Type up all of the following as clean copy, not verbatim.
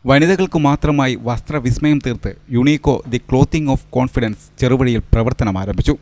വനിതകൾക്ക് മാത്രമായി വസ്ത്രവിസ്മയം തീർത്ത് യുണീക്കോ ദി ക്ലോത്തിങ് ഓഫ് കോൺഫിഡൻസ് ചെറുവഴിയിൽ പ്രവർത്തനം ആരംഭിച്ചു.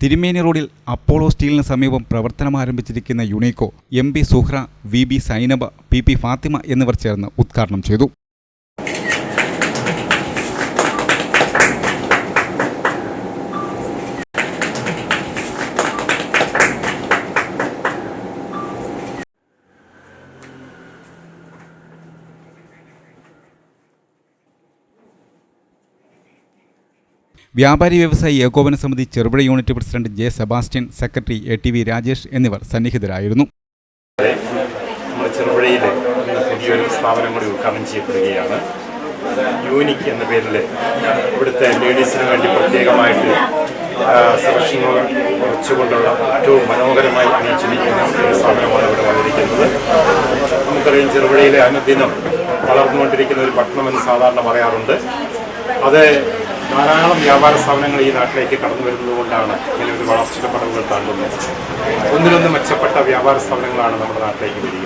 തിരുമേനി റോഡിൽ അപ്പോളോ സ്റ്റീലിന് സമീപം പ്രവർത്തനമാരംഭിച്ചിരിക്കുന്ന യുണീക്കോ MP Zuhra, VB Zainaba, PP Fathima എന്നിവർ ചേർന്ന് ഉദ്ഘാടനം ചെയ്തു. വ്യാപാരി വ്യവസായി ഏകോപന സമിതി Cherupuzha unit president J. Sebastian, secretary ATV Rajesh എന്നിവർ സന്നിഹിതരായിരുന്നു. ചെറുപുഴയിൽ പുതിയൊരു സ്ഥാപനം കൂടി ഉദ്ഘാടനം ചെയ്യപ്പെടുകയാണ്. യൂണിക് എന്ന പേരിൽ ഇവിടുത്തെ ലേഡീസിന് വേണ്ടി പ്രത്യേകമായിട്ട് സെലക്ഷനുകൾ കുറച്ചുകൊണ്ടുള്ള ഏറ്റവും മനോഹരമായി അണിയിച്ചിരിക്കുന്ന ഒരു സ്ഥാപനമാണ് ഇവിടെ വന്നിരിക്കുന്നത്. നമുക്കറിയാം, ചെറുപുഴയിലെ അനുദിനം വളർന്നുകൊണ്ടിരിക്കുന്ന ഒരു പട്ടണമെന്ന് സാധാരണ പറയാറുണ്ട്. അത് ധാരാളം വ്യാപാര സ്ഥാപനങ്ങൾ ഈ നാട്ടിലേക്ക് കടന്നു വരുന്നത് കൊണ്ടാണ് ഇങ്ങനെ ഒരു വളർച്ചയുടെ പടവുകൾ താണ്ടുന്നത്. ഒന്നിനൊന്ന് മെച്ചപ്പെട്ട വ്യാപാര സ്ഥാപനങ്ങളാണ് നമ്മുടെ നാട്ടിലേക്ക് വരിക.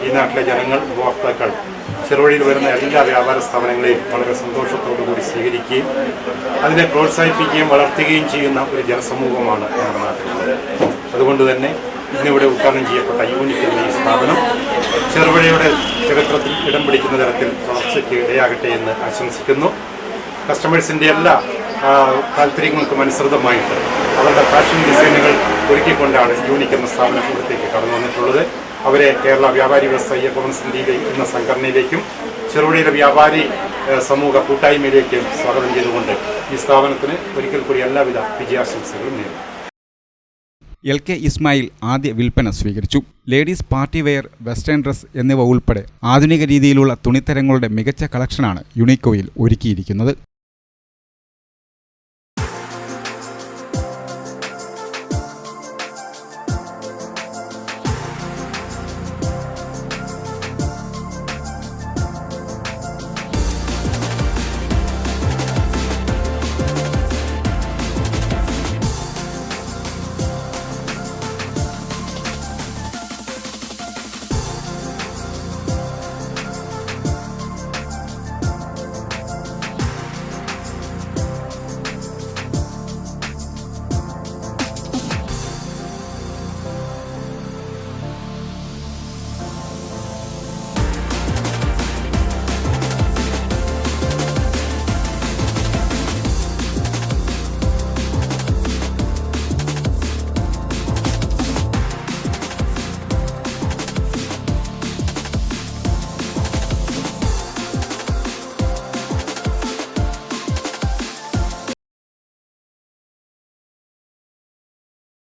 ഈ നാട്ടിലെ ജനങ്ങൾ, ഉപഭോക്താക്കൾ ചെറുവഴിയിൽ വരുന്ന എല്ലാ വ്യാപാര സ്ഥാപനങ്ങളെയും വളരെ സന്തോഷത്തോടുകൂടി സ്വീകരിക്കുകയും അതിനെ പ്രോത്സാഹിപ്പിക്കുകയും വളർത്തുകയും ചെയ്യുന്ന ഒരു ജനസമൂഹമാണ് നമ്മുടെ നാട്ടിലുള്ളത്. അതുകൊണ്ട് തന്നെ ഇന്നിവിടെ ഉദ്ഘാടനം ചെയ്യപ്പെട്ട യൂണിക് എന്ന ഈ സ്ഥാപനം ചെറുപുഴയുടെ ചരിത്രത്തിൽ ഇടം പിടിക്കുന്ന തരത്തിൽ വളർച്ചയ്ക്ക് ഇടയാകട്ടെ എന്ന് ആശംസിക്കുന്നു. കസ്റ്റമേഴ്സിൻ്റെ എല്ലാ താല്പര്യങ്ങൾക്കും അനുസൃതമായിട്ട് അവരുടെ ഫാഷൻ ഡിസൈനുകൾ ഒരുക്കിക്കൊണ്ടാണ് യൂണിക് എന്ന സ്ഥാപനം ഇവിടത്തേക്ക് കടന്നു വന്നിട്ടുള്ളത്. അവരെ കേരള വ്യാപാരി വ്യവസായി ഏകോപന സമിതി എന്ന സംഘടനയിലേക്കും ചെറുപുഴയിലെ വ്യാപാരി സമൂഹ കൂട്ടായ്മയിലേക്കും സ്വാഗതം ചെയ്തുകൊണ്ട് ഈ സ്ഥാപനത്തിന് ഒരിക്കൽ കൂടി എല്ലാവിധ വിജയാശംസകളും നേരുന്നു. LK ഇസ്മായിൽ ആദ്യ വിൽപ്പന സ്വീകരിച്ചു. Ladies party wear, western dress എന്നിവ ഉൾപ്പെടെ ആധുനിക രീതിയിലുള്ള തുണിത്തരങ്ങളുടെ മികച്ച കളക്ഷനാണ് യുണീക്കോയിൽ ഒരുക്കിയിരിക്കുന്നത്.